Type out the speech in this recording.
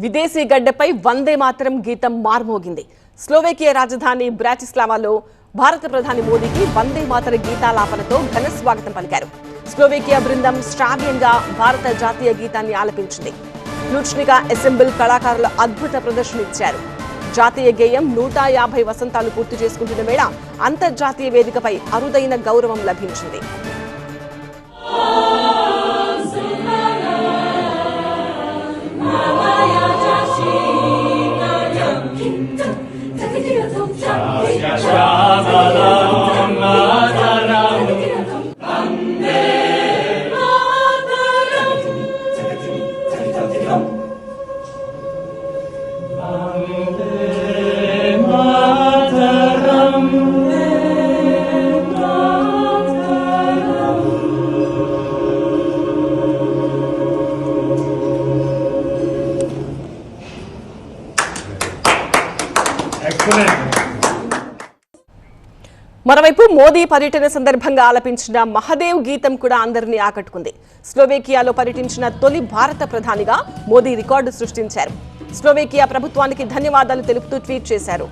విదేశీ గడ్డపై వందే మాతరం గీతం మార్మోగింది. స్లోవేకియా రాజధాని బ్రాటిస్లావాలో భారత ప్రధాని మోదీకి వందే మాతర గీతాలాపనతో ఘన స్వాగతం పలికారు. స్లోవేకియా బృందం శ్రావ్యంగా భారత జాతీయ గీతాన్ని ఆలపించింది. లూచ్నికా అసెంబ్లీ కళాకారుల అద్భుత ప్రదర్శన ఇచ్చారు. జాతీయ గేయం 150 వసంతాలు పూర్తి చేసుకుంటున్న వేళ అంతర్జాతీయ వేదికపై అరుదైన గౌరవం లభించింది. మరోవైపు మోదీ పర్యటన సందర్భంగా ఆలపించిన మహదేవ్ గీతం కూడా అందరినీ ఆకట్టుకుంది. స్లోవేకియాలో పర్యటించిన తొలి భారత ప్రధానిగా మోదీ రికార్డు సృష్టించారు. స్లోవేకియా ప్రభుత్వానికి ధన్యవాదాలు తెలుపుతూ ట్వీట్ చేశారు.